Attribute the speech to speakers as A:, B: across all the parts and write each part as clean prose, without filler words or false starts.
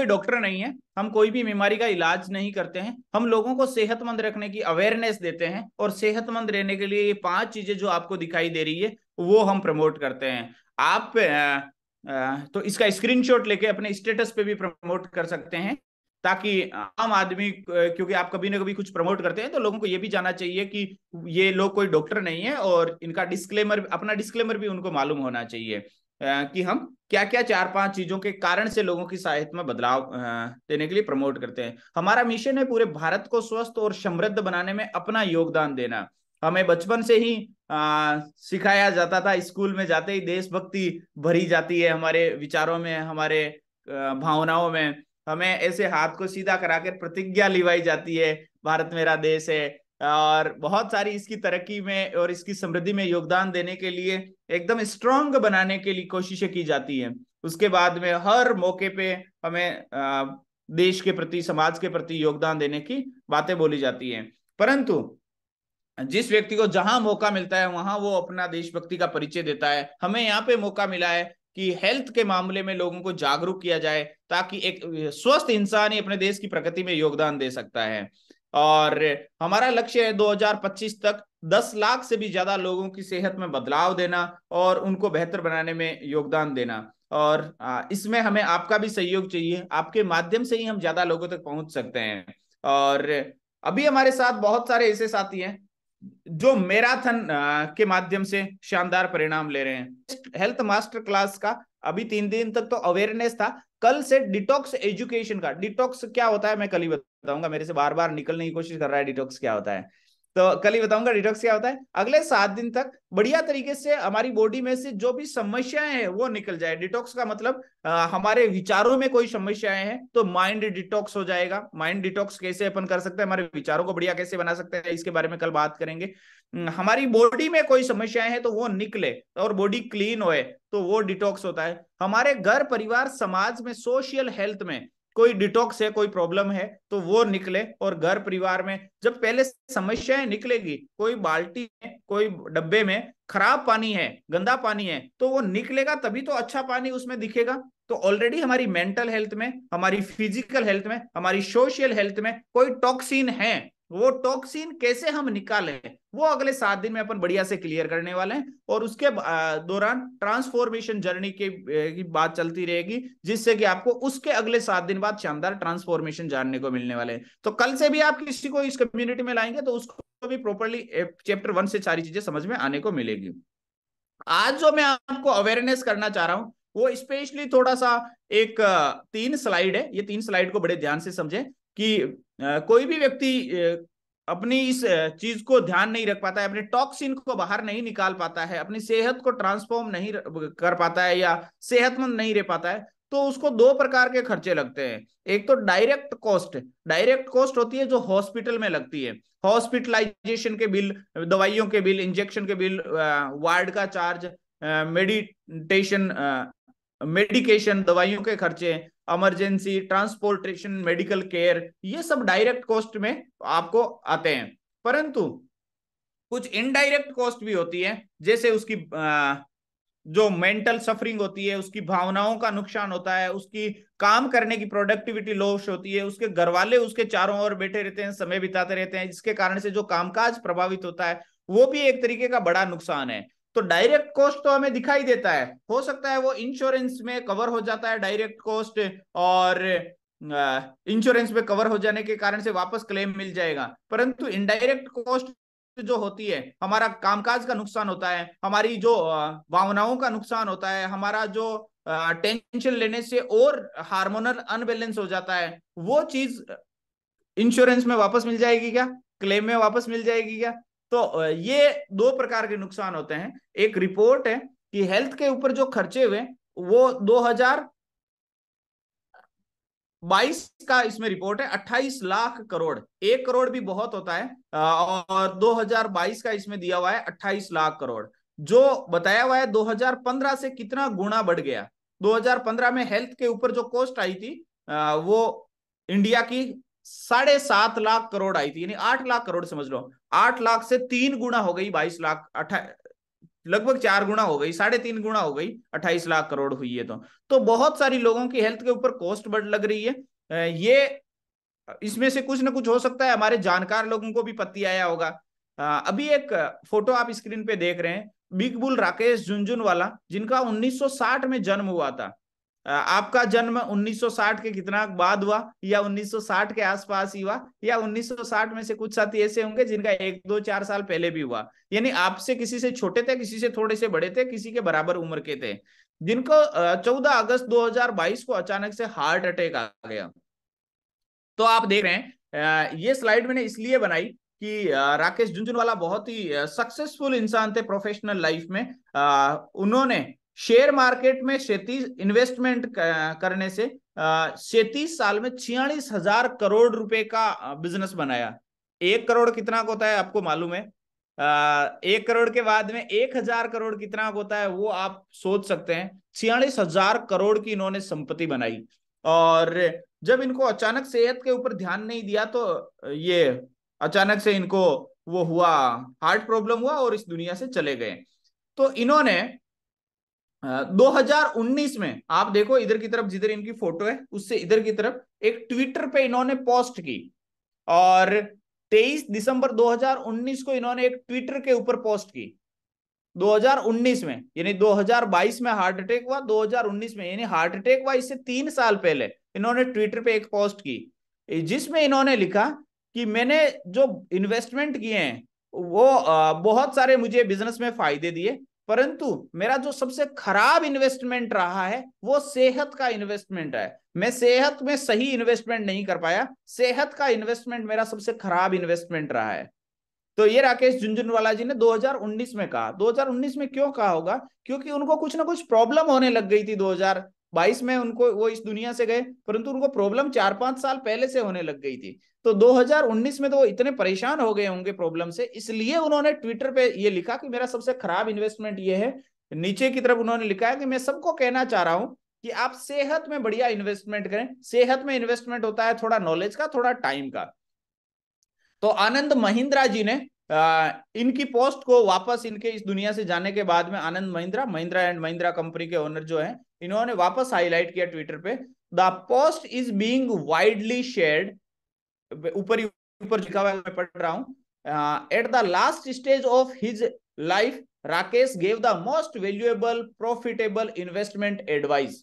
A: कोई डॉक्टर नहीं है, हम कोई भी बीमारी का इलाज नहीं करते हैं, हम लोगों को सेहतमंद रखने की अवेयरनेस देते हैं और सेहतमंद रहने के लिए ये 5 चीजें जो आपको दिखाई दे रही है वो हम प्रमोट करते हैं। आप तो इसका स्क्रीनशॉट लेके अपने स्टेटस पे भी प्रमोट कर सकते हैं, ताकि आम आदमी, क्योंकि आप कभी ना कभी कुछ प्रमोट करते हैं तो लोगों को ये भी जानना चाहिए कि ये लोग कोई डॉक्टर नहीं है, और इनका डिस्क्लेमर, अपना डिस्क्लेमर भी उनको मालूम होना चाहिए कि हम क्या क्या 4-5 चीजों के कारण से लोगों की सेहत में बदलाव देने के लिए प्रमोट करते हैं। हमारा मिशन है पूरे भारत को स्वस्थ और समृद्ध बनाने में अपना योगदान देना। हमें बचपन से ही सिखाया जाता था, स्कूल में जाते ही देशभक्ति भरी जाती है हमारे विचारों में, हमारे भावनाओं में। हमें ऐसे हाथ को सीधा कराकर प्रतिज्ञा लिवाई जाती है, भारत मेरा देश है, और बहुत सारी इसकी तरक्की में और इसकी समृद्धि में योगदान देने के लिए, एकदम स्ट्रांग बनाने के लिए कोशिशें की जाती हैं। उसके बाद में हर मौके पे हमें देश के प्रति, समाज के प्रति योगदान देने की बातें बोली जाती हैं। परंतु जिस व्यक्ति को जहां मौका मिलता है वहां वो अपना देशभक्ति का परिचय देता है। हमें यहाँ पे मौका मिला है कि हेल्थ के मामले में लोगों को जागरूक किया जाए, ताकि एक स्वस्थ इंसान ही अपने देश की प्रगति में योगदान दे सकता है। और हमारा लक्ष्य है 2025 तक 10 लाख से भी ज्यादा लोगों की सेहत में बदलाव देना और उनको बेहतर बनाने में योगदान देना। और इसमें हमें आपका भी सहयोग चाहिए, आपके माध्यम से ही हम ज्यादा लोगों तक पहुंच सकते हैं। और अभी हमारे साथ बहुत सारे ऐसे साथी हैं जो मैराथन के माध्यम से शानदार परिणाम ले रहे हैं। हेल्थ मास्टर क्लास का अभी 3 दिन तक तो अवेयरनेस था, कल से डिटॉक्स एजुकेशन का। डिटॉक्स क्या होता है मैं कल ही बताऊंगा, मेरे से बार बार निकलने की कोशिश कर रहा है डिटॉक्स क्या होता है, तो कल ही बताऊंगा डिटॉक्स क्या होता है। अगले 7 दिन तक बढ़िया तरीके से हमारी बॉडी में से जो भी समस्याएं हैं वो निकल जाए। डिटॉक्स का मतलब हमारे विचारों में कोई समस्याएं हैं तो माइंड डिटॉक्स हो जाएगा। माइंड डिटॉक्स कैसे अपन कर सकते हैं, हमारे विचारों को बढ़िया कैसे बना सकते हैं, इसके बारे में कल बात करेंगे। हमारी बॉडी में कोई समस्याएं हैं तो वो निकले और बॉडी क्लीन होए तो वो डिटॉक्स होता है। हमारे घर परिवार समाज में सोशल हेल्थ में कोई डिटॉक्स है, कोई प्रॉब्लम है तो वो निकले। और घर परिवार में जब पहले समस्याएं निकलेगी, कोई बाल्टी में, कोई डब्बे में खराब पानी है, गंदा पानी है, तो वो निकलेगा तभी तो अच्छा पानी उसमें दिखेगा। तो ऑलरेडी हमारी मेंटल हेल्थ में, हमारी फिजिकल हेल्थ में, हमारी सोशल हेल्थ में कोई टॉक्सिन है। वो टॉक्सिन कैसे हम निकालें वो अगले 7 दिन में अपन बढ़िया से क्लियर करने वाले हैं। और उसके दौरान ट्रांसफॉर्मेशन जर्नी की बात चलती रहेगी, जिससे कि आपको उसके अगले 7 दिन बाद शानदार ट्रांसफॉर्मेशन जानने को मिलने वाले हैं। तो कल से भी आप किसी को इस कम्युनिटी में लाएंगे तो उसको भी प्रॉपरली चैप्टर 1 से सारी चीजें समझ में आने को मिलेगी। आज जो मैं आपको अवेयरनेस करना चाह रहा हूं वो स्पेशली थोड़ा सा एक 3 स्लाइड है। ये 3 स्लाइड को बड़े ध्यान से समझें कि कोई भी व्यक्ति अपनी इस चीज को ध्यान नहीं रख पाता है, अपने टॉक्सिन को बाहर नहीं निकाल पाता है, अपनी सेहत को ट्रांसफॉर्म नहीं कर पाता है या सेहतमंद नहीं रह पाता है, तो उसको 2 प्रकार के खर्चे लगते हैं। एक तो डायरेक्ट कॉस्ट। डायरेक्ट कॉस्ट होती है जो हॉस्पिटल में लगती है, हॉस्पिटलाइजेशन के बिल, दवाइयों के बिल, इंजेक्शन के बिल, वार्ड का चार्ज, मेडिटेशन, मेडिकेशन, दवाइयों के खर्चे, इमरजेंसी, ट्रांसपोर्टेशन, मेडिकल केयर, ये सब डायरेक्ट कॉस्ट में आपको आते हैं। परंतु कुछ इनडायरेक्ट कॉस्ट भी होती है, जैसे उसकी जो मेंटल सफरिंग होती है, उसकी भावनाओं का नुकसान होता है, उसकी काम करने की प्रोडक्टिविटी लॉस होती है, उसके घर वाले उसके चारों ओर बैठे रहते हैं, समय बिताते रहते हैं, जिसके कारण से जो कामकाज प्रभावित होता है, वो भी एक तरीके का बड़ा नुकसान है। तो डायरेक्ट कॉस्ट तो हमें दिखाई देता है, हो सकता है वो इंश्योरेंस में कवर हो जाता है डायरेक्ट कॉस्ट, और इंश्योरेंस में कवर हो जाने के कारण से वापस क्लेम मिल जाएगा। परंतु इनडायरेक्ट कॉस्ट जो होती है, हमारा कामकाज का नुकसान होता है, हमारी जो भावनाओं का नुकसान होता है, हमारा जो टेंशन लेने से और हार्मोनल अनबैलेंस हो जाता है, वो चीज इंश्योरेंस में वापस मिल जाएगी क्या, क्लेम में वापस मिल जाएगी क्या? तो ये 2 प्रकार के नुकसान होते हैं। एक रिपोर्ट है कि हेल्थ के ऊपर जो खर्चे हुए वो 2022 का इसमें रिपोर्ट है 28 लाख करोड़। 1 करोड़ भी बहुत होता है, और 2022 का इसमें दिया हुआ है 28 लाख करोड़। जो बताया हुआ है 2015 से कितना गुना बढ़ गया। 2015 में हेल्थ के ऊपर जो कॉस्ट आई थी वो इंडिया की 7.5 लाख करोड़ आई थी, यानी 8 लाख करोड़ समझ लो। 8 लाख से 3 गुना हो गई, 22 लाख लगभग 4 गुना हो गई, 3.5 गुना हो गई, 28 लाख करोड़ हुई है। तो बहुत सारी लोगों की हेल्थ के ऊपर कॉस्ट बढ़ लग रही है। ये इसमें से कुछ ना कुछ हो सकता है हमारे जानकार लोगों को भी पत्ती आया होगा। अभी एक फोटो आप स्क्रीन पे देख रहे हैं, बिग बुल राकेश झुनझुनवाला, जिनका 1960 में जन्म हुआ था। आपका जन्म 1960 के कितना बाद हुआ, या 1960 के आसपास ही हुआ, या 1960 में से कुछ साथी ऐसे होंगे जिनका 1 2 4 साल पहले भी हुआ, यानी आपसे किसी से छोटे थे, किसी से थोड़े से बड़े थे, किसी के बराबर उम्र के थे, जिनको 14 अगस्त 2022 को अचानक से हार्ट अटैक आ गया। तो आप देख रहे हैं, ये स्लाइड मैंने इसलिए बनाई कि राकेश झुनझुनवाला बहुत ही सक्सेसफुल इंसान थे प्रोफेशनल लाइफ में। उन्होंने शेयर मार्केट में 37 इन्वेस्टमेंट करने से 37 साल में 46,000 करोड़ रुपए का बिजनेस बनाया। 1 करोड़ कितना होता है आपको मालूम है? 1 करोड़ के बाद में 1,000 करोड़ कितना होता है वो आप सोच सकते हैं। 46,000 करोड़ की इन्होंने संपत्ति बनाई, और जब इनको अचानक सेहत के ऊपर ध्यान नहीं दिया तो ये अचानक से इनको वो हुआ, हार्ट प्रॉब्लम हुआ और इस दुनिया से चले गए। तो इन्होंने 2019 में, आप देखो इधर की तरफ जिधर इनकी फोटो है उससे इधर की तरफ, एक ट्विटर पे इन्होंने पोस्ट की, और 23 दिसंबर 2019 को इन्होंने एक ट्विटर के ऊपर पोस्ट की। 2019 में, यानी 2022 में हार्ट अटैक हुआ, 2019 में यानी हार्ट अटैक हुआ इससे 3 साल पहले इन्होंने ट्विटर पे एक पोस्ट की, जिसमें इन्होंने लिखा कि मैंने जो इन्वेस्टमेंट किए हैं वो बहुत सारे मुझे बिजनेस में फायदे दिए, परंतु मेरा जो सबसे खराब इन्वेस्टमेंट रहा है वो सेहत का इन्वेस्टमेंट है। मैं सेहत में सही इन्वेस्टमेंट नहीं कर पाया, सेहत का इन्वेस्टमेंट मेरा सबसे खराब इन्वेस्टमेंट रहा है। तो ये राकेश झुनझुनवाला जी ने 2019 में कहा। 2019 में क्यों कहा होगा? क्योंकि उनको कुछ ना कुछ प्रॉब्लम होने लग गई थी। 2022 में उनको, वो इस दुनिया से गए, परंतु उनको प्रॉब्लम 4 5 साल पहले से होने लग गई थी। तो 2019 में तो वो इतने परेशान हो गए होंगे प्रॉब्लम से, इसलिए उन्होंने ट्विटर पे ये लिखा कि मेरा सबसे खराब इन्वेस्टमेंट ये है। नीचे की तरफ उन्होंने लिखा है कि मैं सबको कहना चाह रहा हूं कि आप सेहत में बढ़िया इन्वेस्टमेंट करें। सेहत में इन्वेस्टमेंट होता है थोड़ा नॉलेज का, थोड़ा टाइम का। तो आनंद महिंद्रा जी ने इनकी पोस्ट को वापस, इनके इस दुनिया से जाने के बाद में, आनंद महिंद्रा, महिंद्रा एंड महिंद्रा कंपनी के ओनर जो है, इन्होंने वापस हाईलाइट किया ट्विटर पे, the post is being widely shared, ऊपर ऊपर लिखा हुआ है, मैं पढ़ रहा हूं, at the last stage of his life Rakesh gave the most valuable profitable investment advice.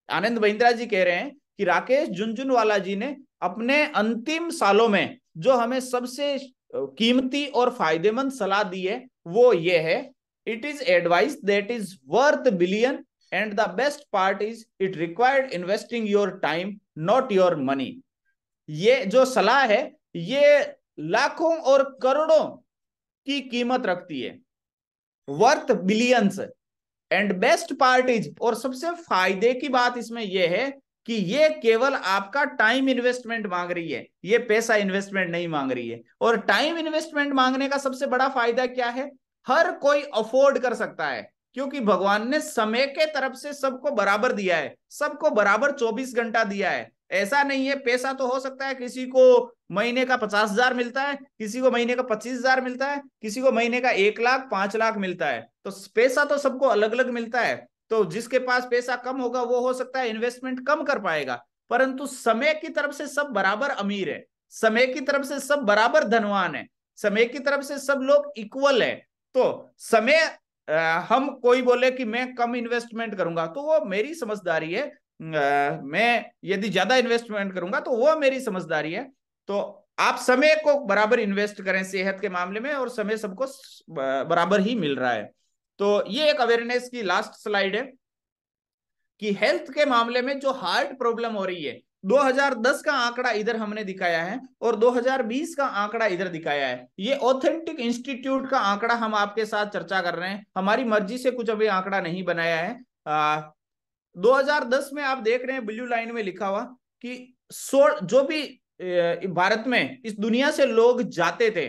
A: Anand Mahindra ji कह रहे हैं कि राकेश झुनझुनवाला जी ने अपने अंतिम सालों में जो हमें सबसे कीमती और फायदेमंद सलाह दी है वो ये है, it is advice that is worth billion and the best part is it required investing your time not your money. ये जो सलाह है ये लाखों और करोड़ों की कीमत रखती है, worth billions, and best part is, और सबसे फायदे की बात इसमें यह है कि ये केवल आपका टाइम इन्वेस्टमेंट मांग रही है, ये पैसा इन्वेस्टमेंट नहीं मांग रही है। और टाइम इन्वेस्टमेंट मांगने का सबसे बड़ा फायदा क्या है? हर कोई अफोर्ड कर सकता है, क्योंकि भगवान ने समय के तरफ से सबको बराबर दिया है, सबको बराबर 24 घंटा दिया है। ऐसा नहीं है, पैसा तो हो सकता है किसी को महीने का 50,000 मिलता है, किसी को महीने का 25,000 मिलता है, किसी को महीने का 1 लाख 5 लाख मिलता है, तो पैसा तो सबको अलग अलग मिलता है। तो जिसके पास पैसा कम होगा वो हो सकता है इन्वेस्टमेंट कम कर पाएगा, परंतु समय की तरफ से सब बराबर अमीर है, समय की तरफ से सब बराबर धनवान है, समय की तरफ से सब लोग इक्वल है। तो समय, हम कोई बोले कि मैं कम इन्वेस्टमेंट करूंगा तो वो मेरी समझदारी है, मैं यदि ज्यादा इन्वेस्टमेंट करूंगा तो वो मेरी समझदारी है। तो आप समय को बराबर इन्वेस्ट करें सेहत के मामले में, और समय सबको बराबर ही मिल रहा है। तो ये एक अवेयरनेस की लास्ट स्लाइड है कि हेल्थ के मामले में जो हार्ट प्रॉब्लम हो रही है, 2010 का आंकड़ा इधर हमने दिखाया है और 2020 का आंकड़ा इधर दिखाया है। ये ऑथेंटिक इंस्टीट्यूट का आंकड़ा हम आपके साथ चर्चा कर रहे हैं, हमारी मर्जी से कुछ अभी आंकड़ा नहीं बनाया है। 2010 में आप देख रहे हैं ब्लू लाइन में लिखा हुआ कि जो भी भारत में इस दुनिया से लोग जाते थे,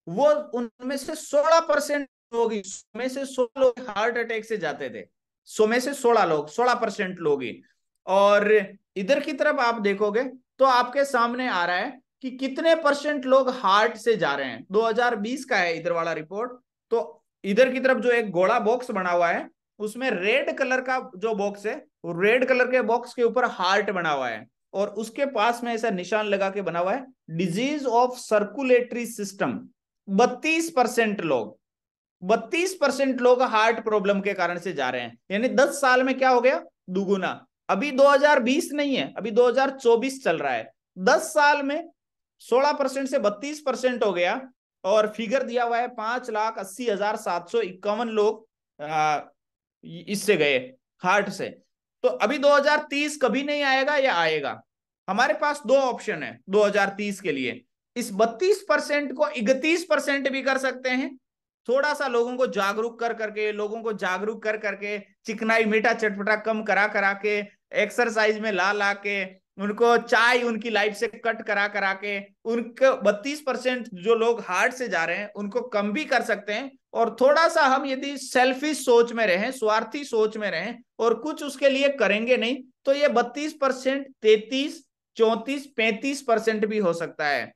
A: वो उनमें से 16% लोग, में से 16 लोग हार्ट अटैक से जाते थे। 100 में से 16 लोग, 16% लोग ही। और इधर की तरफ आप देखोगे तो आपके सामने आ रहा है कि कितने परसेंट लोग हार्ट से जा रहे हैं। 2020 का है इधर वाला रिपोर्ट, तो इधर की तरफ जो एक गोला बॉक्स बना हुआ है, उसमें रेड कलर का जो बॉक्स है, वो रेड कलर के बॉक्स के ऊपर हार्ट बना हुआ है, और उसके पास में ऐसा निशान लगा के बना हुआ है डिजीज ऑफ सर्कुलेटरी सिस्टम। 32% लोग, 32% लोग हार्ट प्रॉब्लम के कारण से जा रहे हैं, यानी 10 साल में क्या हो गया, दुगुना। अभी 2020 नहीं है, अभी 2024 चल रहा है, 10 साल में 16% से 32% हो गया। और फिगर दिया हुआ है 5,80,751 लोग इससे गए, हार्ट से। तो अभी 2030 कभी नहीं आएगा या आएगा? हमारे पास दो ऑप्शन है 2030 के लिए। इस 32% को 31% भी कर सकते हैं, थोड़ा सा लोगों को जागरूक कर करके, लोगों को जागरूक कर करके, चिकनाई मीठा चटपटा कम करा करा के, एक्सरसाइज में ला ला के, उनको चाय उनकी लाइफ से कट करा करा के, उनको 32% जो लोग हार्ट से जा रहे हैं उनको कम भी कर सकते हैं। और थोड़ा सा हम यदि सेल्फिश सोच में रहें, स्वार्थी सोच में रहें, और कुछ उसके लिए करेंगे नहीं, तो ये 32%, 33, 34, 35% भी हो सकता है।